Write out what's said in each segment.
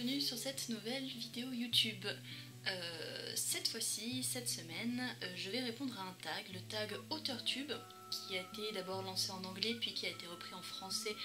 bienvenue sur cette nouvelle vidéo YouTube. Cette fois-ci, cette semaine, je vais répondre à un tag, le tag AuteurTube, qui a été d'abord lancé en anglais puis qui a été repris en français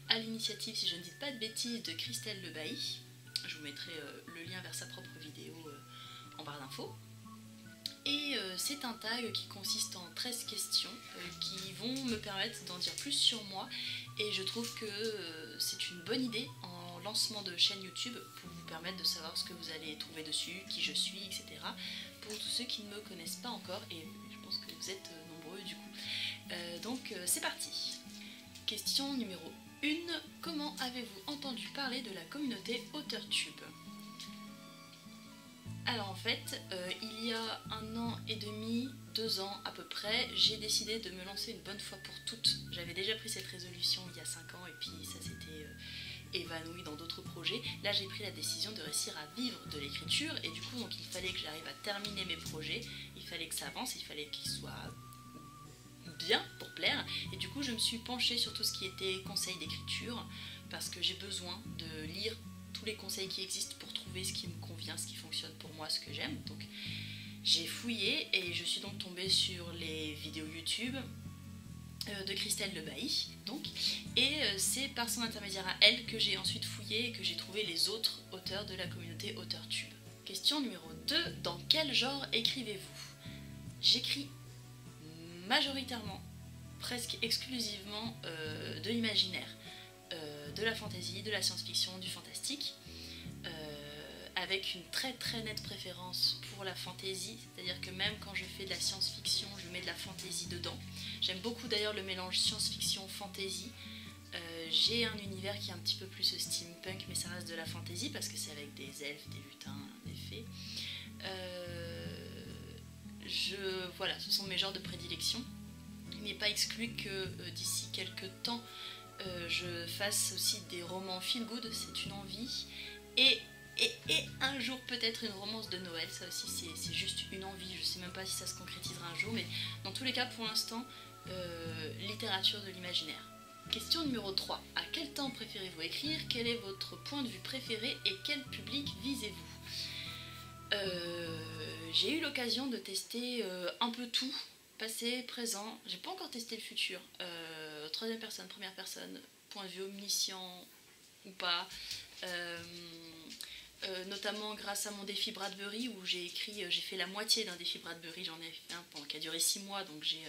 à l'initiative, si je ne dis pas de bêtises, de Christelle Le Bailly. Je vous mettrai le lien vers sa propre vidéo en barre d'infos. Et c'est un tag qui consiste en 13 questions qui vont me permettre d'en dire plus sur moi, et je trouve que c'est une bonne idée en lancement de chaîne YouTube pour vous permettre de savoir ce que vous allez trouver dessus, qui je suis, etc. pour tous ceux qui ne me connaissent pas encore, et je pense que vous êtes nombreux du coup. Donc c'est parti. Question numéro 1. Comment avez-vous entendu parler de la communauté AuteurTube ? Alors en fait, il y a 1 an et demi, 2 ans à peu près, j'ai décidé de me lancer une bonne fois pour toutes. J'avais déjà pris cette résolution il y a 5 ans et puis ça s'était évanoui dans d'autres projets. Là j'ai pris la décision de réussir à vivre de l'écriture, et du coup donc, il fallait que j'arrive à terminer mes projets, il fallait que ça avance, il fallait qu'ils soient bien pour plaire, et du coup je me suis penchée sur tout ce qui était conseils d'écriture parce que j'ai besoin de lire tous les conseils qui existent pour trouver ce qui me convient, ce qui fonctionne pour moi, ce que j'aime. Donc j'ai fouillé et je suis donc tombée sur les vidéos YouTube de Christelle Le Bailly, et c'est par son intermédiaire à elle que j'ai ensuite fouillé et que j'ai trouvé les autres auteurs de la communauté AuteurTube. Question numéro 2, dans quel genre écrivez-vous ? J'écris majoritairement, presque exclusivement de l'imaginaire, de la fantasy, de la science-fiction, du fantastique, avec une très très nette préférence pour la fantasy, c'est-à-dire que même quand je fais de la science-fiction, je mets de la fantasy dedans. J'aime beaucoup d'ailleurs le mélange science-fiction-fantasy. J'ai un univers qui est un petit peu plus steampunk, mais ça reste de la fantasy parce que c'est avec des elfes, des lutins, des fées. Voilà, ce sont mes genres de prédilection. Il n'est pas exclu que d'ici quelques temps, je fasse aussi des romans feel good, c'est une envie, et un jour peut-être une romance de Noël, ça aussi c'est juste une envie, je sais même pas si ça se concrétisera un jour, mais dans tous les cas pour l'instant, littérature de l'imaginaire. Question numéro 3, à quel temps préférez-vous écrire ? Quel est votre point de vue préféré et quel public visez-vous ? J'ai eu l'occasion de tester un peu tout, passé, présent, j'ai pas encore testé le futur, troisième personne, première personne, point de vue omniscient ou pas, notamment grâce à mon défi Bradbury où j'ai fait la moitié d'un défi Bradbury, j'en ai fait un qui a duré 6 mois, donc j'ai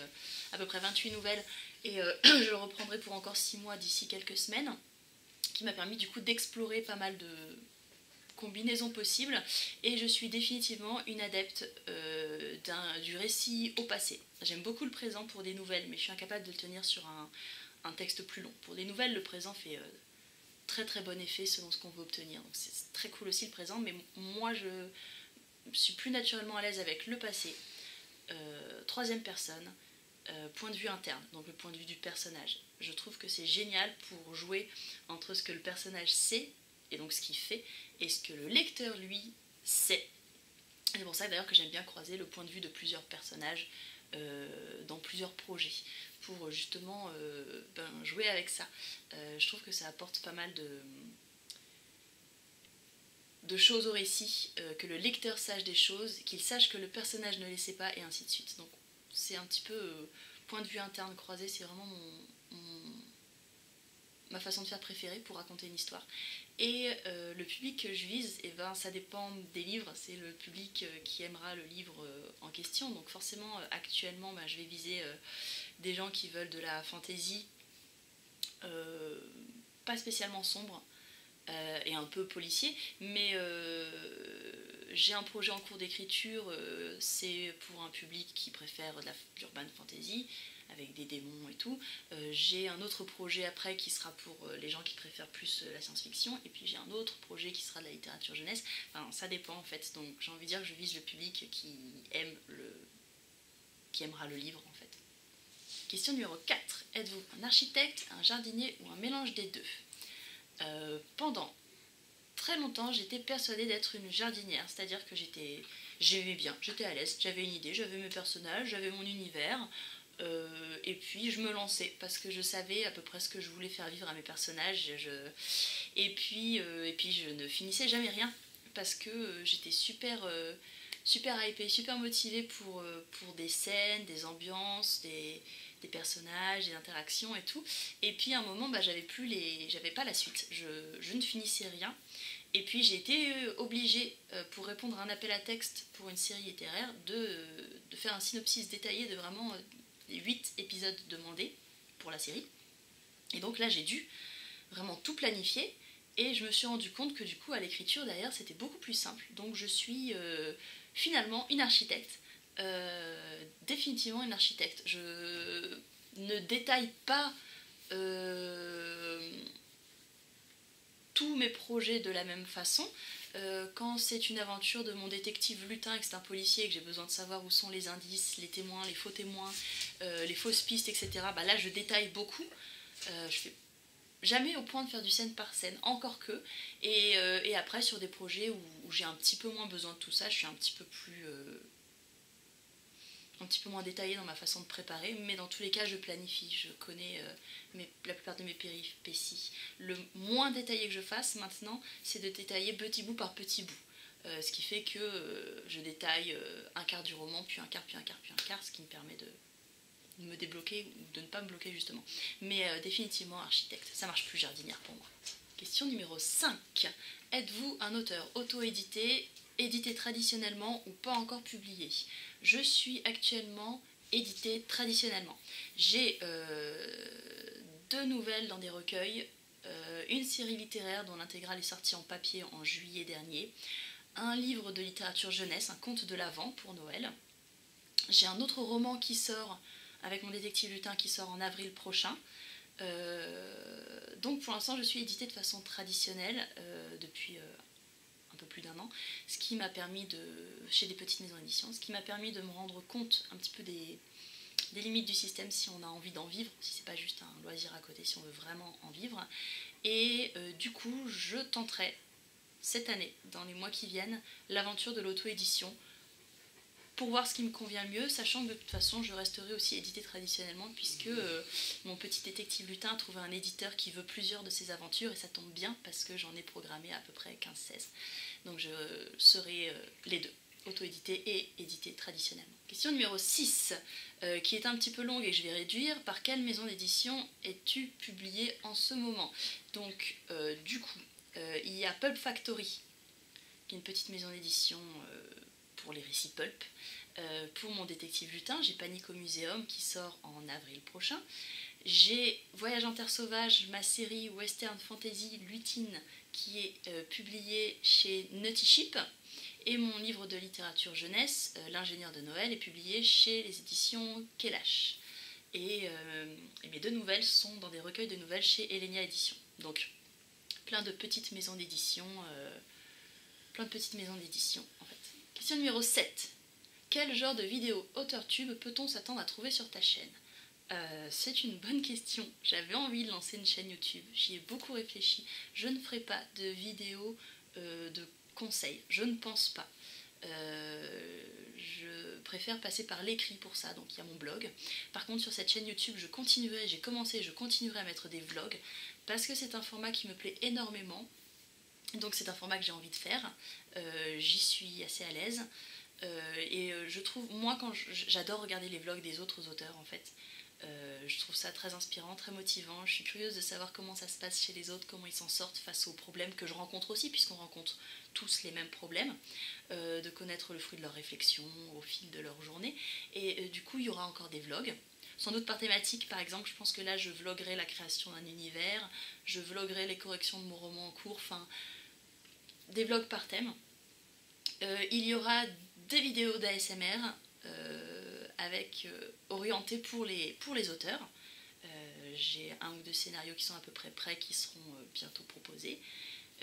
à peu près 28 nouvelles, et je le reprendrai pour encore 6 mois d'ici quelques semaines, qui m'a permis du coup d'explorer pas mal de combinaisons possibles, et je suis définitivement une adepte du récit au passé. J'aime beaucoup le présent pour des nouvelles, mais je suis incapable de le tenir sur un texte plus long. Pour des nouvelles, le présent fait très très bon effet selon ce qu'on veut obtenir, donc c'est très cool aussi le présent, mais moi je suis plus naturellement à l'aise avec le passé, troisième personne, point de vue interne, donc le point de vue du personnage. Je trouve que c'est génial pour jouer entre ce que le personnage sait, et donc ce qu'il fait, et ce que le lecteur lui sait. C'est pour ça d'ailleurs que j'aime bien croiser le point de vue de plusieurs personnages dans plusieurs projets, pour justement jouer avec ça. Je trouve que ça apporte pas mal de choses au récit, que le lecteur sache des choses, qu'il sache que le personnage ne les sait pas, et ainsi de suite. Donc c'est un petit peu point de vue interne croisé, c'est vraiment ma façon de faire préférée pour raconter une histoire. Et le public que je vise, ça dépend des livres, c'est le public qui aimera le livre en question. Donc forcément, actuellement, je vais viser des gens qui veulent de la fantasy, pas spécialement sombre, et un peu policier, mais j'ai un projet en cours d'écriture, c'est pour un public qui préfère de l'urban fantasy, avec des démons et tout. J'ai un autre projet après qui sera pour les gens qui préfèrent plus la science-fiction, et puis j'ai un autre projet qui sera de la littérature jeunesse. Enfin, ça dépend en fait, donc j'ai envie de dire que je vise le public qui aimera le livre en fait. Question numéro 4. Êtes-vous un architecte, un jardinier ou un mélange des deux ? Pendant très longtemps, j'étais persuadée d'être une jardinière, c'est-à-dire que j'aimais bien, j'étais à l'aise, j'avais une idée, j'avais mes personnages, j'avais mon univers, Et puis je me lançais parce que je savais à peu près ce que je voulais faire vivre à mes personnages. Et puis je ne finissais jamais rien parce que j'étais super hypée, super motivée pour des scènes, des ambiances, des personnages, des interactions et tout. Et puis à un moment, j'avais pas la suite. Je ne finissais rien. Et puis j'ai été obligée, pour répondre à un appel à texte pour une série littéraire, de faire un synopsis détaillé de vraiment les 8 épisodes demandés pour la série. Et donc là j'ai dû vraiment tout planifier. Et je me suis rendu compte que du coup à l'écriture derrière c'était beaucoup plus simple. Donc je suis finalement une architecte. Définitivement une architecte. Je ne détaille pas tous mes projets de la même façon. Quand c'est une aventure de mon détective lutin et que c'est un policier et que j'ai besoin de savoir où sont les indices, les témoins, les faux témoins, les fausses pistes, etc., bah là je détaille beaucoup. Je fais jamais au point de faire du scène par scène, encore que. Et après sur des projets où j'ai un petit peu moins besoin de tout ça, je suis un petit peu moins détaillée dans ma façon de préparer, mais dans tous les cas je planifie, je connais la plupart de mes péripéties. Le moins détaillé que je fasse maintenant, c'est de détailler petit bout par petit bout. Ce qui fait que je détaille un quart du roman, puis un quart, puis un quart, puis un quart, ce qui me permet de me débloquer ou de ne pas me bloquer justement. Mais définitivement architecte, ça marche plus jardinière pour moi. Question numéro 5. Êtes-vous un auteur auto-édité, édité traditionnellement ou pas encore publié? Je suis actuellement édité traditionnellement. J'ai 2 nouvelles dans des recueils, une série littéraire dont l'intégrale est sortie en papier en juillet dernier, un livre de littérature jeunesse, un conte de l'Avent pour Noël. J'ai un autre roman qui sort avec mon détective lutin qui sort en avril prochain. Donc pour l'instant je suis éditée de façon traditionnelle depuis un peu plus d'1 an, ce qui m'a permis chez des petites maisons d'édition, ce qui m'a permis de me rendre compte un petit peu des limites du système si on a envie d'en vivre, si c'est pas juste un loisir à côté, si on veut vraiment en vivre. Et du coup je tenterai cette année, dans les mois qui viennent, l'aventure de l'auto-édition pour voir ce qui me convient le mieux, sachant que de toute façon je resterai aussi édité traditionnellement puisque mon petit détective lutin a trouvé un éditeur qui veut plusieurs de ses aventures et ça tombe bien parce que j'en ai programmé à peu près 15-16. Donc je serai les deux, auto-édité et édité traditionnellement. Question numéro 6, qui est un petit peu longue et que je vais réduire. Par quelle maison d'édition es-tu publié en ce moment? Donc du coup, il y a Pulp Factory, qui est une petite maison d'édition pour les récits pulp. Pour mon détective lutin, j'ai Panique au Muséum qui sort en avril prochain. J'ai Voyage en Terre Sauvage, ma série western fantasy lutine qui est publiée chez Nutty Ship. Et mon livre de littérature jeunesse, L'ingénieur de Noël, est publié chez les éditions Kelash. Et mes 2 nouvelles sont dans des recueils de nouvelles chez Elenia Éditions. Donc plein de petites maisons d'édition, en fait. Question numéro 7. Quel genre de vidéo auteur-tube peut-on s'attendre à trouver sur ta chaîne? C'est une bonne question. J'avais envie de lancer une chaîne YouTube. J'y ai beaucoup réfléchi. Je ne ferai pas de vidéos de conseils. Je ne pense pas. Je préfère passer par l'écrit pour ça, donc il y a mon blog. Par contre sur cette chaîne YouTube je continuerai à mettre des vlogs parce que c'est un format qui me plaît énormément, donc c'est un format que j'ai envie de faire. J'y suis assez à l'aise et je trouve, moi j'adore regarder les vlogs des autres auteurs en fait. Je trouve ça très inspirant, très motivant. Je suis curieuse de savoir comment ça se passe chez les autres, comment ils s'en sortent face aux problèmes que je rencontre aussi, puisqu'on rencontre tous les mêmes problèmes, de connaître le fruit de leurs réflexions au fil de leur journée. Et du coup, il y aura encore des vlogs, sans doute par thématique. Par exemple, je pense que là, je vloguerai la création d'un univers, je vloguerai les corrections de mon roman en cours, enfin, des vlogs par thème. Il y aura des vidéos d'ASMR, orientés pour les auteurs. J'ai 1 ou 2 scénarios qui sont à peu près prêts, qui seront bientôt proposés.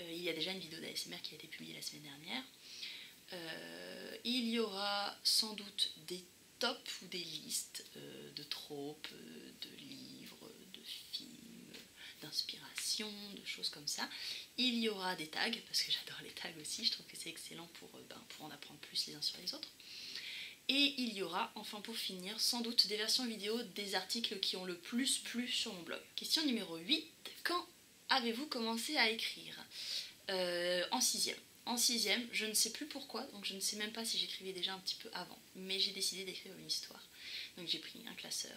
Il y a déjà une vidéo d'ASMR qui a été publiée la semaine dernière. Il y aura sans doute des tops ou des listes de tropes, de livres, de films, d'inspiration, de choses comme ça. Il y aura des tags, parce que j'adore les tags aussi, je trouve que c'est excellent pour en apprendre plus les uns sur les autres. Et il y aura, enfin pour finir, sans doute des versions vidéo des articles qui ont le plus plu sur mon blog. Question numéro 8. Quand avez-vous commencé à écrire? En 6e. En 6e, je ne sais plus pourquoi, donc je ne sais même pas si j'écrivais déjà un petit peu avant, mais j'ai décidé d'écrire une histoire. Donc j'ai pris un classeur,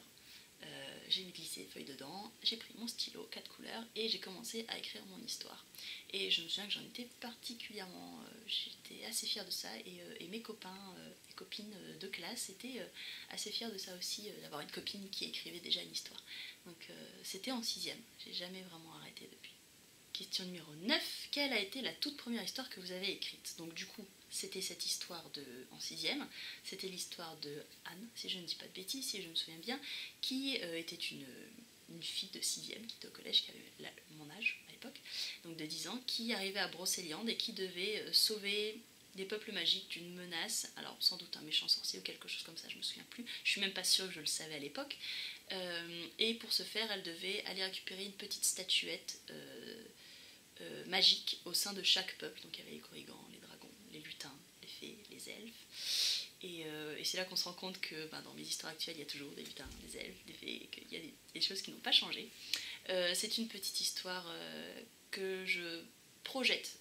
j'ai glissé des feuilles dedans, j'ai pris mon stylo, 4 couleurs, et j'ai commencé à écrire mon histoire. Et je me souviens que j'en étais particulièrement, j'étais assez fière de ça, et mes copains et copines de classe étaient assez fiers de ça aussi, d'avoir une copine qui écrivait déjà une histoire. Donc c'était en 6e, j'ai jamais vraiment arrêté depuis. Question numéro 9. Quelle a été la toute première histoire que vous avez écrite? Donc du coup, c'était cette histoire en 6e. C'était l'histoire de Anne, si je ne dis pas de bêtises, si je me souviens bien, qui était une fille de 6e qui était au collège, qui avait mon âge à l'époque, donc de 10 ans, qui arrivait à Brocéliande et qui devait sauver des peuples magiques d'une menace, alors sans doute un méchant sorcier ou quelque chose comme ça, je me souviens plus, je suis même pas sûre que je le savais à l'époque, et pour ce faire, elle devait aller récupérer une petite statuette magique au sein de chaque peuple. Donc il y avait les korrigans, les dragons, les lutins, les fées, les elfes. Et c'est là qu'on se rend compte que dans mes histoires actuelles, il y a toujours des lutins, des elfes, des fées, et qu'il y a des choses qui n'ont pas changé. C'est une petite histoire que je projette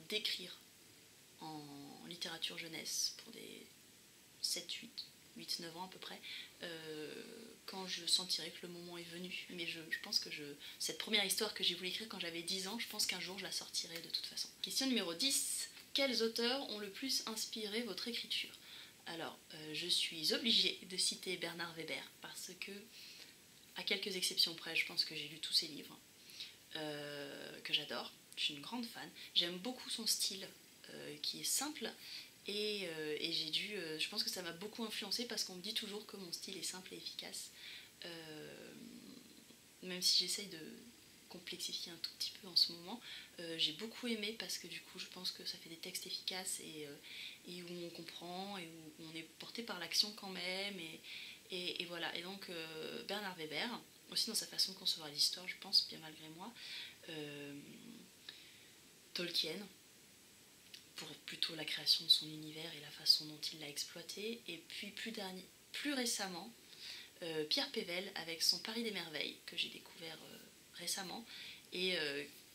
d'écrire en littérature jeunesse pour des 8-9 ans à peu près, quand je sentirai que le moment est venu. Mais je pense que cette première histoire que j'ai voulu écrire quand j'avais 10 ans, je pense qu'un jour je la sortirai de toute façon. Question numéro 10. Quels auteurs ont le plus inspiré votre écriture? Alors, je suis obligée de citer Bernard Weber, parce que, à quelques exceptions près, je pense que j'ai lu tous ses livres, que j'adore. Je suis une grande fan. J'aime beaucoup son style, qui est simple, et je pense que ça m'a beaucoup influencée parce qu'on me dit toujours que mon style est simple et efficace, même si j'essaye de complexifier un tout petit peu en ce moment. J'ai beaucoup aimé parce que du coup je pense que ça fait des textes efficaces et où on comprend et où on est porté par l'action quand même, et voilà. Et donc Bernard Weber, aussi dans sa façon de concevoir l'histoire, je pense, bien malgré moi. Tolkien, pour plutôt la création de son univers et la façon dont il l'a exploité. Et puis plus récemment, Pierre Pével avec son Paris des Merveilles, que j'ai découvert récemment, et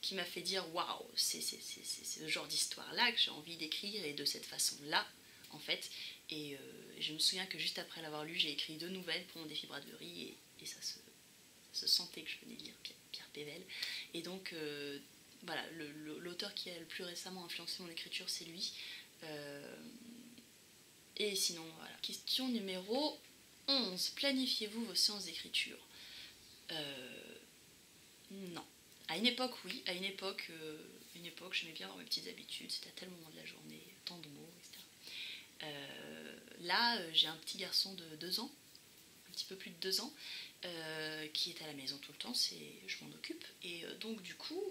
qui m'a fait dire waouh, c'est ce genre d'histoire-là que j'ai envie d'écrire, et de cette façon-là, en fait. Et je me souviens que juste après l'avoir lu, j'ai écrit 2 nouvelles pour mon défi braderie, et ça se sentait que je venais lire Pierre Pével. Et donc, voilà, l'auteur qui a le plus récemment influencé mon écriture, c'est lui. Et sinon, voilà. Question numéro 11. Planifiez-vous vos séances d'écriture? Non. À une époque, oui. À une époque, j'aimais bien avoir mes petites habitudes. C'était à tel moment de la journée, tant de mots, etc. Là, j'ai un petit garçon de 2 ans, un petit peu plus de 2 ans, qui est à la maison tout le temps, je m'en occupe, et donc du coup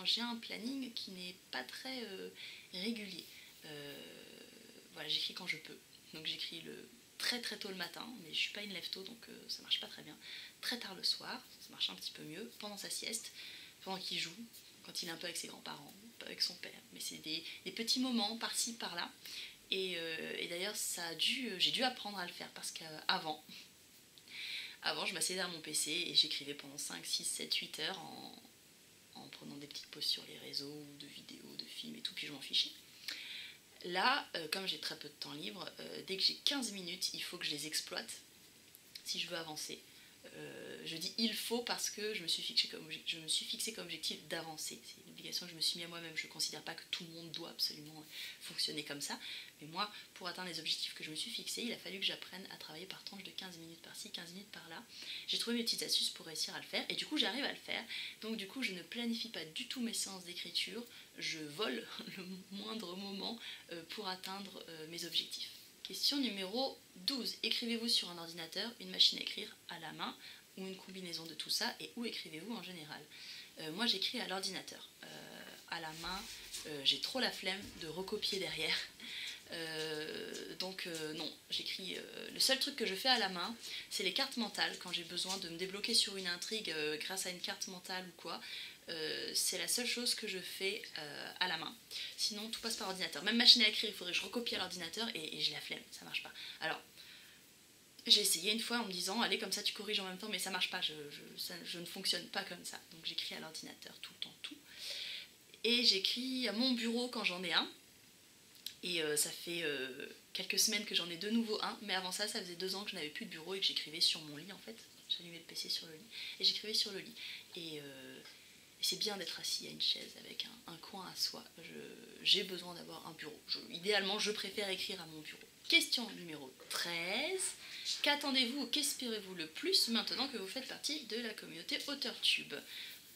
j'ai un planning qui n'est pas très régulier. Voilà, j'écris quand je peux, donc j'écris très très tôt le matin, mais je suis pas une lève-tôt, donc ça marche pas très bien. Très tard le soir, ça marche un petit peu mieux, pendant sa sieste, pendant qu'il joue, quand il est un peu avec ses grands-parents, pas avec son père, mais c'est des petits moments par-ci par-là. Et d'ailleurs j'ai dû apprendre à le faire, parce qu'avant, je m'asseyais derrière mon PC et j'écrivais pendant 5, 6, 7, 8 heures en prenant des petites pauses sur les réseaux, ou de vidéos, de films et tout, puis je m'en fichais. Là, comme j'ai très peu de temps libre, dès que j'ai 15 minutes, il faut que je les exploite si je veux avancer. Je dis il faut parce que je me suis fixé comme objectif d'avancer. C'est une obligation que je me suis mis à moi-même. Je ne considère pas que tout le monde doit absolument fonctionner comme ça. Mais moi, pour atteindre les objectifs que je me suis fixés, il a fallu que j'apprenne à travailler par tranche de 15 minutes par-ci, 15 minutes par-là. J'ai trouvé mes petites astuces pour réussir à le faire. Et du coup, j'arrive à le faire. Donc du coup, je ne planifie pas du tout mes séances d'écriture. Je vole le moindre moment pour atteindre mes objectifs. Question numéro 12. Écrivez-vous sur un ordinateur, une machine à écrire, à la main, ou une combinaison de tout ça, et où écrivez-vous en général? Moi, j'écris à l'ordinateur. À la main, j'ai trop la flemme de recopier derrière. Donc non, j'écris. Le seul truc que je fais à la main, c'est les cartes mentales, quand j'ai besoin de me débloquer sur une intrigue grâce à une carte mentale ou quoi. C'est la seule chose que je fais à la main. Sinon, tout passe par ordinateur. Même machine à écrire, il faudrait que je recopie à l'ordinateur, et j'ai la flemme, ça marche pas. Alors, J'ai essayé une fois en me disant allez comme ça tu corriges en même temps mais ça marche pas, je ne fonctionne pas comme ça. Donc j'écris à l'ordinateur tout le temps tout. Et j'écris à mon bureau quand j'en ai un. Et ça fait quelques semaines que j'en ai de nouveau un, mais avant ça, ça faisait 2 ans que je n'avais plus de bureau et que j'écrivais sur mon lit en fait. J'allumais le PC sur le lit et j'écrivais sur le lit. Et c'est bien d'être assis à une chaise avec un coin à soi. J'ai besoin d'avoir un bureau. Idéalement, je préfère écrire à mon bureau. Question numéro 13. Qu'attendez-vous ou qu'espérez-vous le plus maintenant que vous faites partie de la communauté AuteurTube?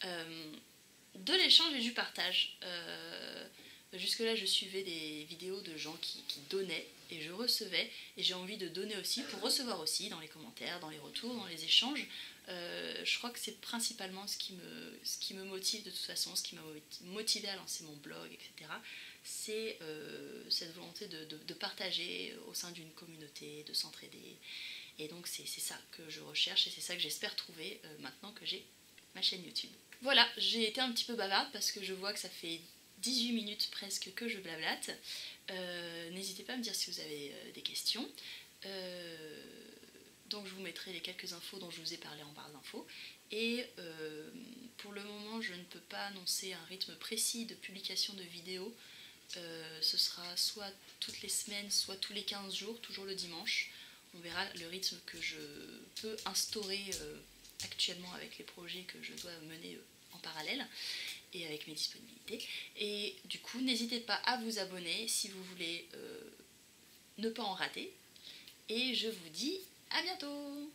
De l'échange et du partage. Jusque-là, je suivais des vidéos de gens qui donnaient et je recevais. Et j'ai envie de donner aussi pour recevoir aussi dans les commentaires, dans les retours, dans les échanges. Je crois que c'est principalement ce qui me motive de toute façon, ce qui m'a motivé à lancer mon blog, etc. C'est cette volonté de partager au sein d'une communauté, de s'entraider. Et donc c'est ça que je recherche et c'est ça que j'espère trouver maintenant que j'ai ma chaîne YouTube. Voilà, j'ai été un petit peu bavarde parce que je vois que ça fait 18 minutes presque que je blablate. N'hésitez pas à me dire si vous avez des questions. Donc je vous mettrai les quelques infos dont je vous ai parlé en barre d'infos. Et pour le moment, je ne peux pas annoncer un rythme précis de publication de vidéos. Ce sera soit toutes les semaines, soit tous les 15 jours, toujours le dimanche. On verra le rythme que je peux instaurer actuellement avec les projets que je dois mener en parallèle et avec mes disponibilités. Et du coup, n'hésitez pas à vous abonner si vous voulez ne pas en rater. Et je vous dis à bientôt!